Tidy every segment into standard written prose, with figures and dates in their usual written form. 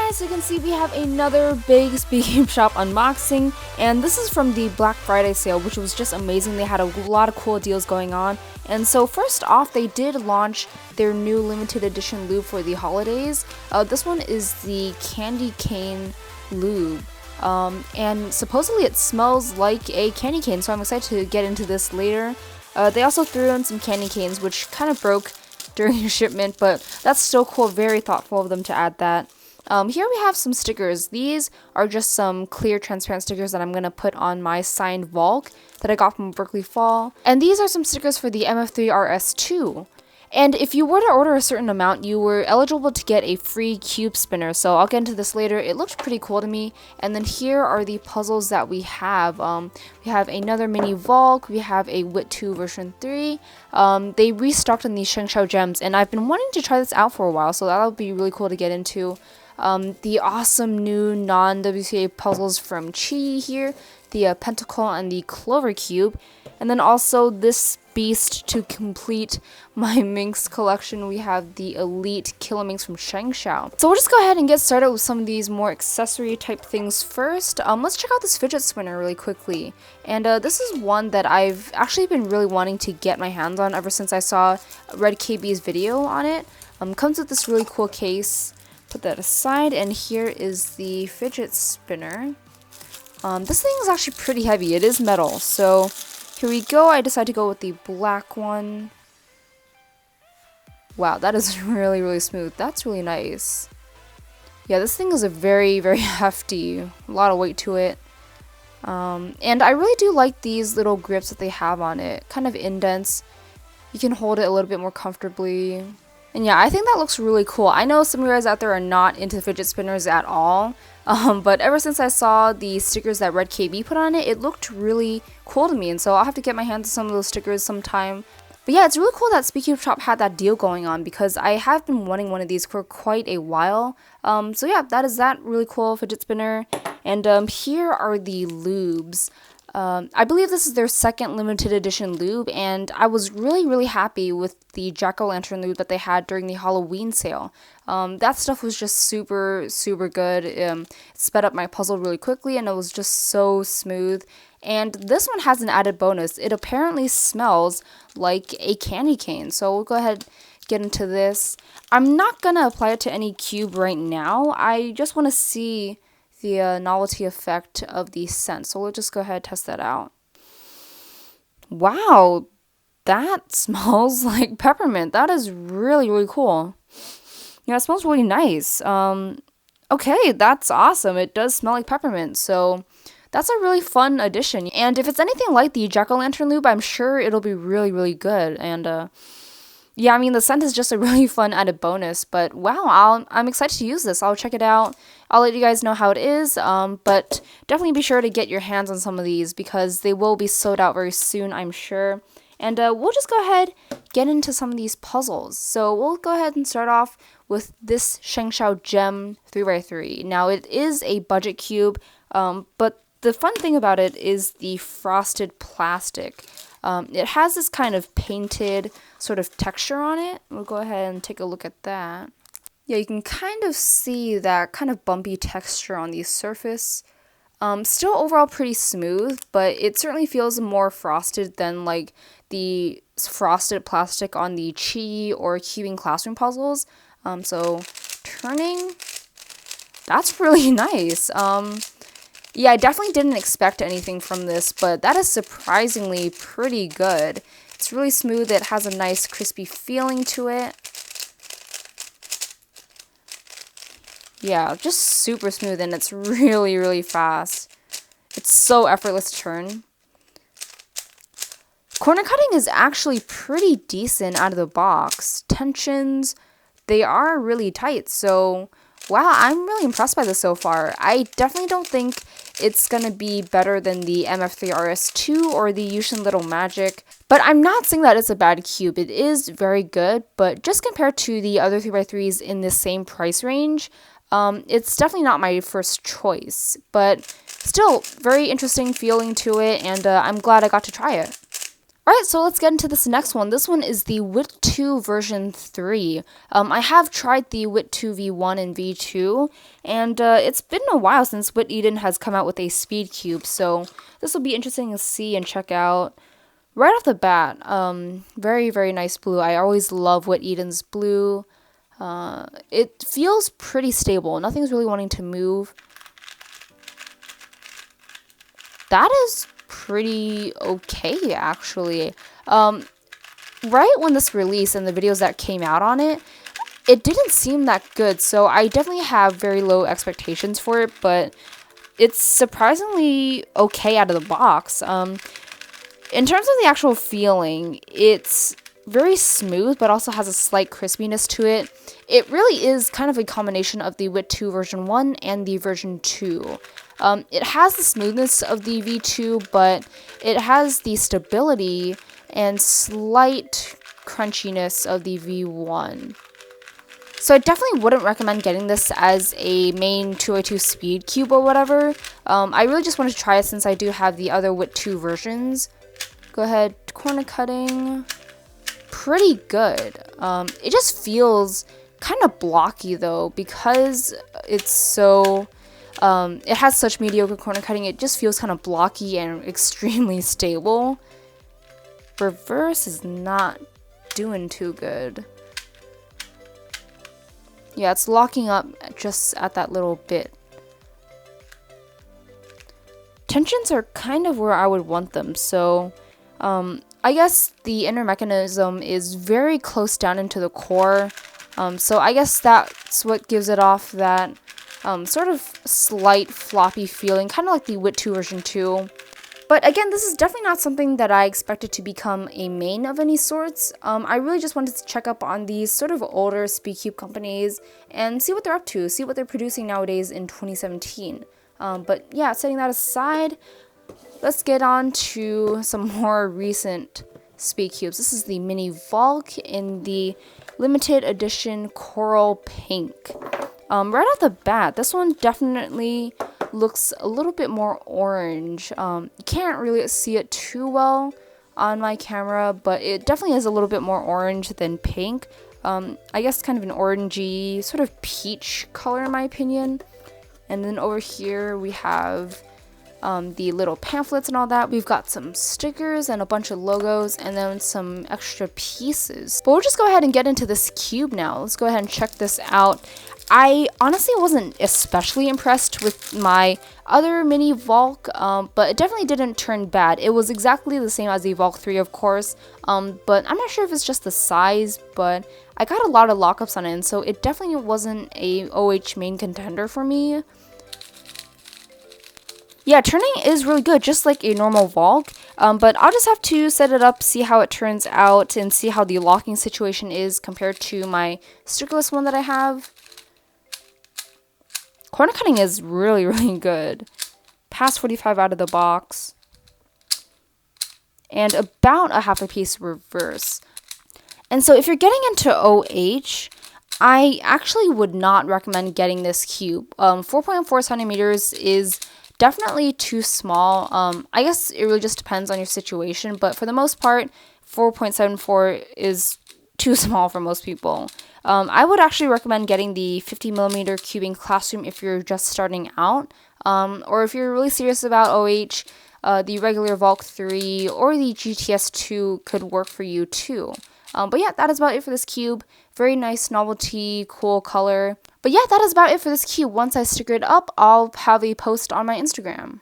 As you can see, we have another big SpeedCubeShop unboxing, and this is from the Black Friday sale, which was just amazing. They had a lot of cool deals going on. And so first off, they did launch their new limited edition lube for the holidays. This one is the candy cane lube, and supposedly it smells like a candy cane, so I'm excited to get into this later. They also threw in some candy canes, which kind of broke during shipment, but that's still cool. Very thoughtful of them to add that. Here we have some stickers. These are just some clear transparent stickers that I'm going to put on my signed Valk that I got from Berkeley Fall. And these are some stickers for the MF3RS2. And if you were to order a certain amount, you were eligible to get a free cube spinner. So I'll get into this later. It looked pretty cool to me. And then here are the puzzles that we have. We have another mini Valk. We have a Wittwo version 3. They restocked on these Shengshou Gems, and I've been wanting to try this out for a while, so that'll be really cool to get into. The awesome new non-WCA puzzles from QiYi here, the Pentacle and the Clover Cube, and then also this beast to complete my Minx collection. We have the Elite Kilominx from Shengshou. So we'll just go ahead and get started with some of these more accessory type things first. Let's check out this fidget spinner really quickly. And this is one that I've actually been really wanting to get my hands on ever since I saw Red KB's video on it. Comes with this really cool case. Put that aside, and here is the fidget spinner. This thing is actually pretty heavy. It is metal, so here we go. I decided to go with the black one. Wow, that is really, really smooth. That's really nice. Yeah, this thing is a very, very hefty. A lot of weight to it. And I really do like these little grips that they have on it. Kind of indents. You can hold it a little bit more comfortably. And yeah, I think that looks really cool. I know some of you guys out there are not into fidget spinners at all. But ever since I saw the stickers that Red KB put on it, it looked really cool to me. And so I'll have to get my hands on some of those stickers sometime. But yeah, it's really cool that SpeedCubeShop had that deal going on, because I have been wanting one of these for quite a while. So yeah, that is that really cool fidget spinner. And here are the lubes. I believe this is their second limited edition lube, and I was really, really happy with the jack-o'-lantern lube that they had during the Halloween sale. That stuff was just super, super good. It sped up my puzzle really quickly, and it was just so smooth. And this one has an added bonus. It apparently smells like a candy cane, so we'll go ahead and get into this. I'm not going to apply it to any cube right now. I just want to see the novelty effect of the scent. So we'll just go ahead and test that out. Wow, that smells like peppermint. That is really, really cool. Yeah, it smells really nice. Okay, that's awesome. It does smell like peppermint. So that's a really fun addition. And if it's anything like the jack-o'-lantern lube, I'm sure it'll be really, really good. And yeah, I mean, the scent is just a really fun added bonus, but wow, I'm excited to use this. I'll check it out. I'll let you guys know how it is, but definitely be sure to get your hands on some of these, because they will be sold out very soon, I'm sure. And we'll just go ahead, get into some of these puzzles. So we'll go ahead and start off with this Shengshou Gem 3x3. Now, it is a budget cube, but the fun thing about it is the frosted plastic. It has this kind of painted sort of texture on it. We'll go ahead and take a look at that. Yeah, you can kind of see that kind of bumpy texture on the surface. Still overall pretty smooth, but it certainly feels more frosted than like the frosted plastic on the QiYi or Cubing Classroom puzzles. So turning, that's really nice. Yeah, I definitely didn't expect anything from this, but that is surprisingly pretty good. It's really smooth. It has a nice crispy feeling to it. Yeah, just super smooth, and it's really, really fast. It's so effortless to turn. Corner cutting is actually pretty decent out of the box. Tensions, they are really tight, so wow, I'm really impressed by this so far. I definitely don't think it's gonna be better than the MF3RS2 or the Yushin Little Magic, but I'm not saying that it's a bad cube. It is very good, but just compared to the other 3x3s in the same price range, it's definitely not my first choice, but still very interesting feeling to it, and I'm glad I got to try it. Alright, so let's get into this next one. This one is the Wittwo version 3. I have tried the Wittwo V1 and V2, and it's been a while since WitEden has come out with a speed cube, so this will be interesting to see and check out. Right off the bat, very, very nice blue. I always love WitEden's blue. It feels pretty stable. Nothing's really wanting to move. That is pretty okay, actually. Right when this released and the videos that came out on it, it didn't seem that good, so I definitely have very low expectations for it, but it's surprisingly okay out of the box. In terms of the actual feeling, it's very smooth, but also has a slight crispiness to it. It really is kind of a combination of the Wittwo version 1 and the version 2. It has the smoothness of the V2, but it has the stability and slight crunchiness of the V1. So I definitely wouldn't recommend getting this as a main 2x2 speed cube or whatever. I really just wanted to try it since I do have the other Wittwo versions. Go ahead, corner cutting. Pretty good. It just feels kind of blocky though, because it's so... it has such mediocre corner cutting, it just feels kind of blocky and extremely stable. Reverse is not doing too good. Yeah, it's locking up just at that little bit. Tensions are kind of where I would want them, so I guess the inner mechanism is very close down into the core, so I guess that's what gives it off that sort of slight floppy feeling, kind of like the Wittwo version 2. But again, this is definitely not something that I expected to become a main of any sorts. I really just wanted to check up on these sort of older SpeedCube companies and see what they're up to, see what they're producing nowadays in 2017. But yeah, setting that aside, let's get on to some more recent SpeedCubes. This is the mini Valk in the limited edition coral pink. Right off the bat, this one definitely looks a little bit more orange. You can't really see it too well on my camera, but it definitely is a little bit more orange than pink. I guess kind of an orangey, sort of peach color in my opinion. And then over here we have the little pamphlets and all that. We've got some stickers and a bunch of logos and then some extra pieces. But we'll just go ahead and get into this cube now. Let's go ahead and check this out. I honestly wasn't especially impressed with my other mini Valk, but it definitely didn't turn bad. It was exactly the same as the Valk 3, of course, but I'm not sure if it's just the size, but I got a lot of lockups on it, and so it definitely wasn't a OH main contender for me. Yeah, turning is really good, just like a normal Valk, but I'll just have to set it up, see how it turns out, and see how the locking situation is compared to my stickerless one that I have. Corner cutting is really, really good. Past 45 out of the box. And about a half a piece reverse. And so if you're getting into OH, I actually would not recommend getting this cube. 4.4 centimeters is definitely too small. I guess it really just depends on your situation, but for the most part, 4.74 is too small for most people. I would actually recommend getting the 50mm cubing classroom if you're just starting out, or if you're really serious about OH, the regular Valk 3 or the GTS 2 could work for you too. But yeah, that is about it for this cube. Very nice novelty, cool color. But yeah, that is about it for this cube. Once I sticker it up, I'll have a post on my Instagram.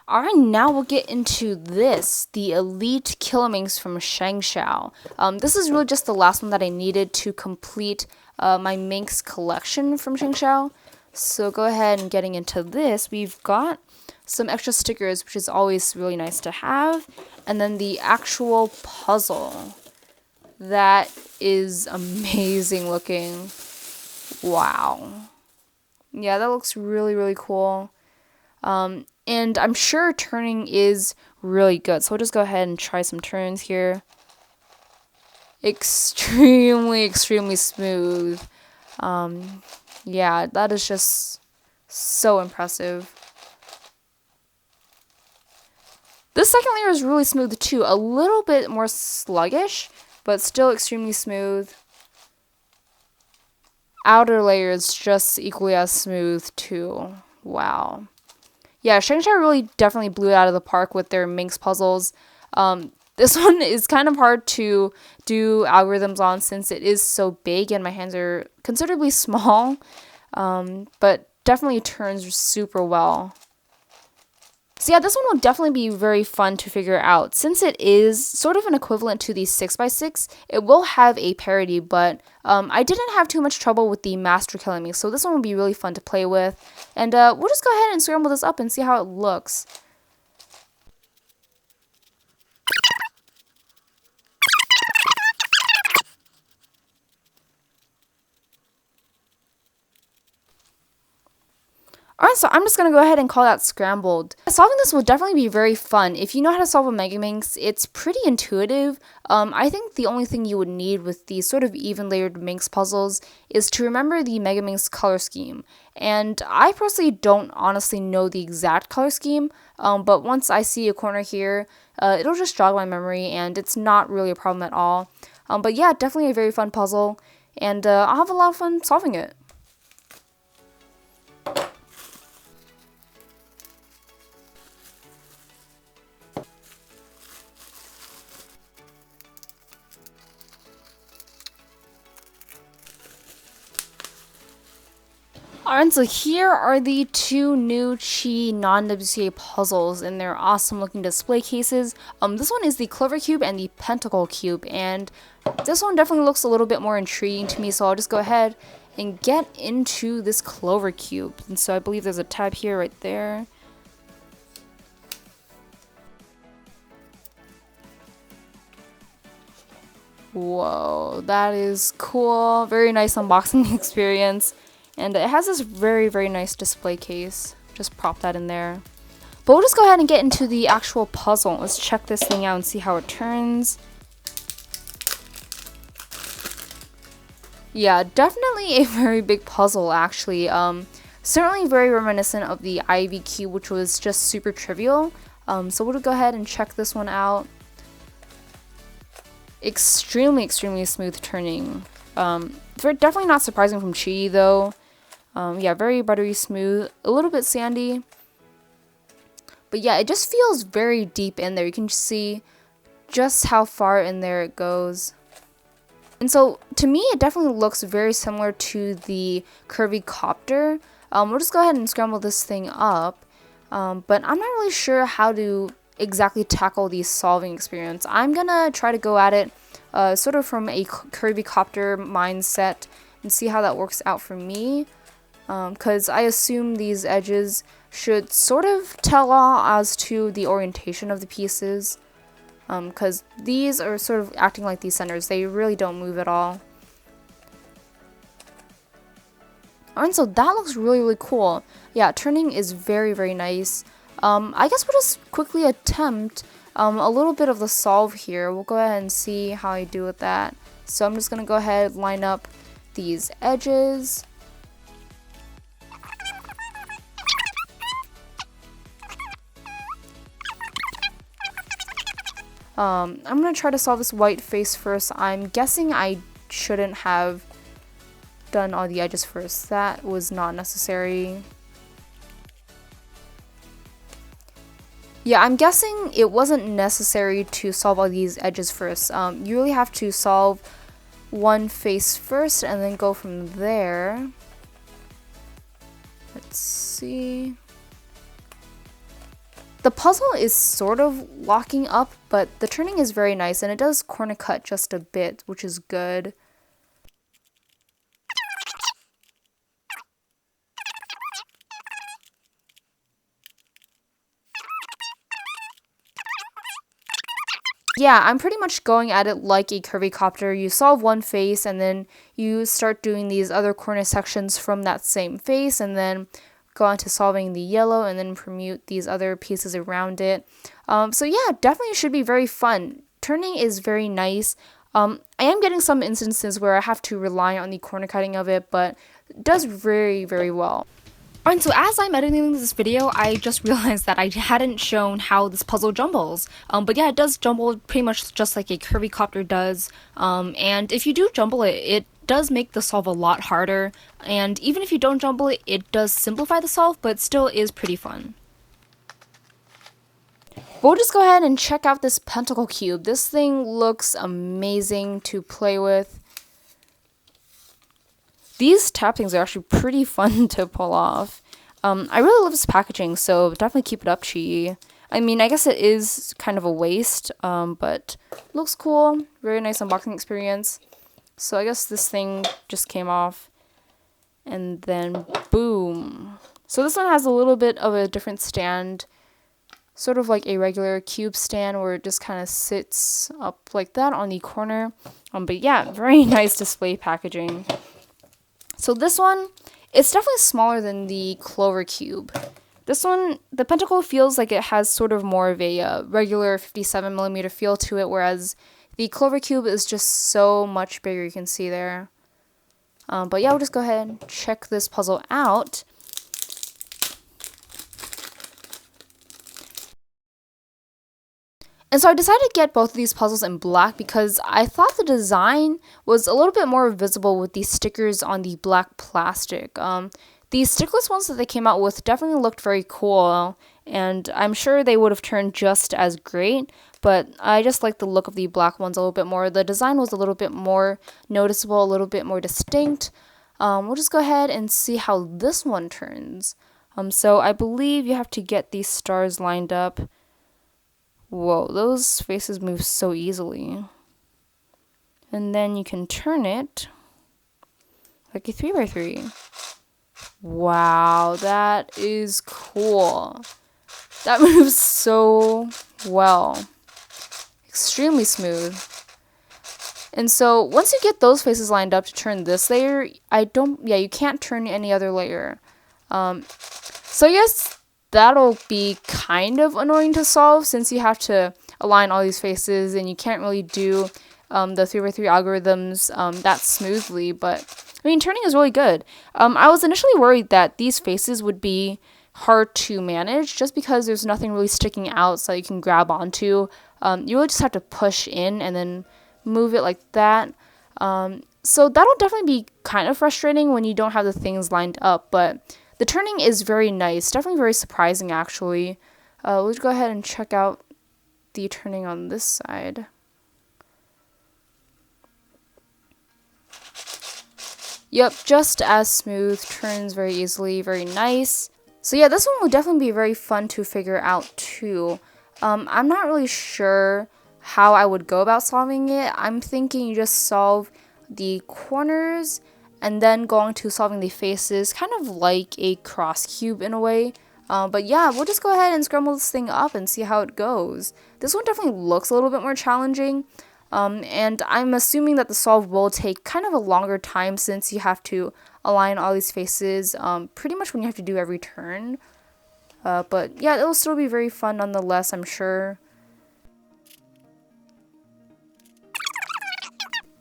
Alright, now we'll get into this, the Elite Kilominx from Shengshou. This is really just the last one that I needed to complete my Minx collection from Shengshou. So go ahead and getting into this, we've got some extra stickers, which is always really nice to have, and then the actual puzzle. That is amazing looking. Wow. Yeah, that looks really, really cool. And I'm sure turning is really good. So we'll just go ahead and try some turns here. Extremely, extremely smooth. Yeah, that is just so impressive. This second layer is really smooth too. A little bit more sluggish, but still extremely smooth. Outer layer is just equally as smooth too. Wow. Yeah, Shengshou really definitely blew it out of the park with their Minx puzzles. This one is kind of hard to do algorithms on since it is so big and my hands are considerably small, but definitely turns super well. So yeah, this one will definitely be very fun to figure out. Since it is sort of an equivalent to the 6x6, it will have a parity, but I didn't have too much trouble with the Master Kilominx, so this one will be really fun to play with. And we'll just go ahead and scramble this up and see how it looks. Alright, so I'm just going to go ahead and call that scrambled. Solving this will definitely be very fun. If you know how to solve a Megaminx, it's pretty intuitive. I think the only thing you would need with these sort of even layered Minx puzzles is to remember the Megaminx color scheme. And I personally don't honestly know the exact color scheme, but once I see a corner here, it'll just jog my memory and it's not really a problem at all. But yeah, definitely a very fun puzzle, and I'll have a lot of fun solving it. Alright, so here are the two new QiYi non-WCA puzzles in their awesome looking display cases. This one is the Clover Cube and the Pentacle Cube, and this one definitely looks a little bit more intriguing to me, so I'll just go ahead and get into this Clover Cube. And so I believe there's a tab here right there. Whoa, that is cool. Very nice unboxing experience. And it has this very, very nice display case. Just prop that in there. But we'll just go ahead and get into the actual puzzle. Let's check this thing out and see how it turns. Yeah, definitely a very big puzzle, actually. Certainly very reminiscent of the Ivy Cube, which was just super trivial. So we'll go ahead and check this one out. Extremely, extremely smooth turning. Definitely not surprising from QiYi, though. Yeah, very buttery smooth, a little bit sandy. But yeah, it just feels very deep in there. You can see just how far in there it goes. And so, to me, it definitely looks very similar to the QiYi Copter. We'll just go ahead and scramble this thing up. But I'm not really sure how to exactly tackle the solving experience. I'm gonna try to go at it sort of from a QiYi Copter mindset and see how that works out for me. Because I assume these edges should sort of tell all as to the orientation of the pieces. Because these are sort of acting like these centers. They really don't move at all. And so that looks really, really cool. Yeah, turning is very, very nice. I guess we'll just quickly attempt a little bit of the solve here. We'll go ahead and see how I do with that. So I'm just going to go ahead and line up these edges. I'm going to try to solve this white face first. I'm guessing I shouldn't have done all the edges first. That was not necessary. Yeah, I'm guessing it wasn't necessary to solve all these edges first. You really have to solve one face first and then go from there. Let's see. The puzzle is sort of locking up, but the turning is very nice, and it does corner cut just a bit, which is good. Yeah, I'm pretty much going at it like a QiYi copter. You solve one face and then you start doing these other corner sections from that same face and then go on to solving the yellow and then permute these other pieces around it. So yeah, definitely should be very fun. Turning is very nice. I am getting some instances where I have to rely on the corner cutting of it, but it does very, very well. Alright, so as I'm editing this video, I just realized that I hadn't shown how this puzzle jumbles. But yeah, it does jumble pretty much just like a QiYi copter does. And if you do jumble it, it does make the solve a lot harder. And even if you don't jumble it, it does simplify the solve, but still is pretty fun. We'll just go ahead and check out this Pentacle Cube. This thing looks amazing to play with. These tappings are actually pretty fun to pull off. I really love this packaging, so definitely keep it up, QiYi. I mean, I guess it is kind of a waste, but looks cool. Very nice unboxing experience. So I guess this thing just came off, and then boom. So this one has a little bit of a different stand, sort of like a regular cube stand where it just kind of sits up like that on the corner. But yeah, very nice display packaging. So this one, it's definitely smaller than the Clover Cube. This one, the Pentacle feels like it has sort of more of a regular 57mm feel to it, whereas the Clover Cube is just so much bigger, you can see there. But yeah, we'll just go ahead and check this puzzle out. And so I decided to get both of these puzzles in black because I thought the design was a little bit more visible with these stickers on the black plastic. These stickless ones that they came out with definitely looked very cool, and I'm sure they would have turned just as great, but I just like the look of the black ones a little bit more. The design was a little bit more noticeable, a little bit more distinct. We'll just go ahead and see how this one turns. So I believe you have to get these stars lined up. Whoa, those faces move so easily. And then you can turn it like a 3x3. Wow, that is cool. That moves so well. Extremely smooth. And so once you get those faces lined up to turn this layer, you can't turn any other layer. So yes, that'll be kind of annoying to solve since you have to align all these faces and you can't really do the 3x3 algorithms that smoothly, but I mean, turning is really good. I was initially worried that these faces would be hard to manage just because there's nothing really sticking out so you can grab onto. You really just have to push in and then move it like that. So that'll definitely be kind of frustrating when you don't have the things lined up, but the turning is very nice, definitely very surprising actually. Let's go ahead and check out the turning on this side. Yep, just as smooth, turns very easily, very nice. So yeah, this one will definitely be very fun to figure out too. I'm not really sure how I would go about solving it. I'm thinking you just solve the corners and then go on to solving the faces, kind of like a cross cube in a way. But yeah, we'll just go ahead and scramble this thing up and see how it goes. This one definitely looks a little bit more challenging. And I'm assuming that the solve will take kind of a longer time since you have to align all these faces pretty much when you have to do every turn. But yeah, it'll still be very fun nonetheless, I'm sure.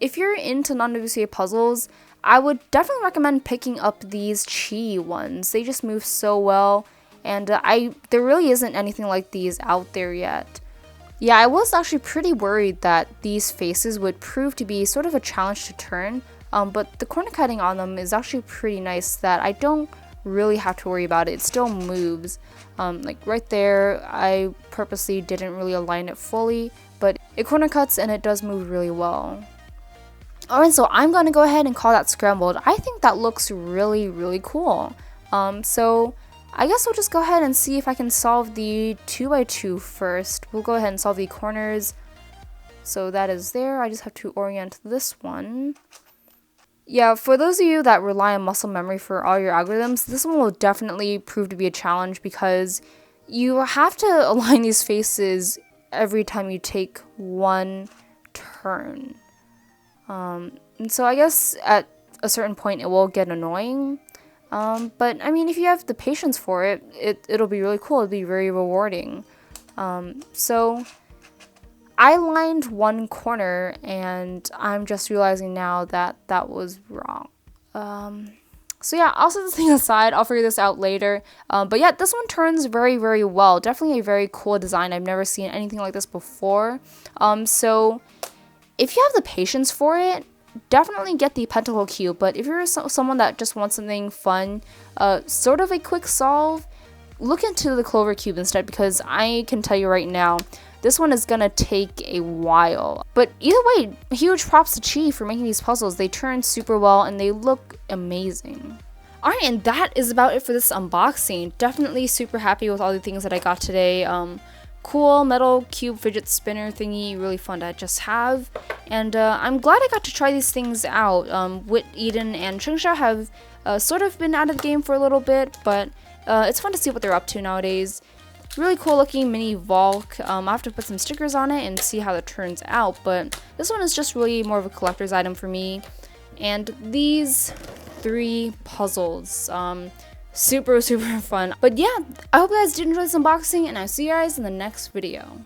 If you're into non-WCA puzzles, I would definitely recommend picking up these QiYi ones. They just move so well, and there really isn't anything like these out there yet. Yeah, I was actually pretty worried that these faces would prove to be sort of a challenge to turn, but the corner cutting on them is actually pretty nice that I don't really have to worry about it. It still moves. Like right there, I purposely didn't really align it fully, but it corner cuts and it does move really well. Alright, so I'm going to go ahead and call that scrambled. I think that looks really, really cool. So I guess we'll just go ahead and see if I can solve the 2x2 first. We'll go ahead and solve the corners. So that is there. I just have to orient this one. Yeah, for those of you that rely on muscle memory for all your algorithms, this one will definitely prove to be a challenge because you have to align these faces every time you take one turn. And so I guess at a certain point it will get annoying. But I mean, if you have the patience for it, it'll be really cool. It'll be very rewarding. So I lined one corner, and I'm just realizing now that that was wrong. So yeah, I'll set this thing aside. I'll figure this out later. But yeah, this one turns very, very well. Definitely a very cool design. I've never seen anything like this before. So if you have the patience for it, definitely get the Pentacle Cube. But if you're someone that just wants something fun, sort of a quick solve, look into the Clover Cube instead, because I can tell you right now, this one is gonna take a while. But either way, huge props to QiYi for making these puzzles. They turn super well and they look amazing. Alright, and that is about it for this unboxing. Definitely super happy with all the things that I got today. Cool metal cube fidget spinner thingy, really fun to just have. And I'm glad I got to try these things out. WitEden and Shengshou have sort of been out of the game for a little bit, but it's fun to see what they're up to nowadays. Really cool looking mini Valk. I'll have to put some stickers on it and see how that turns out, but this one is just really more of a collector's item for me. And these 3 puzzles, super fun. But yeah, I hope you guys did enjoy this unboxing, and I'll see you guys in the next video.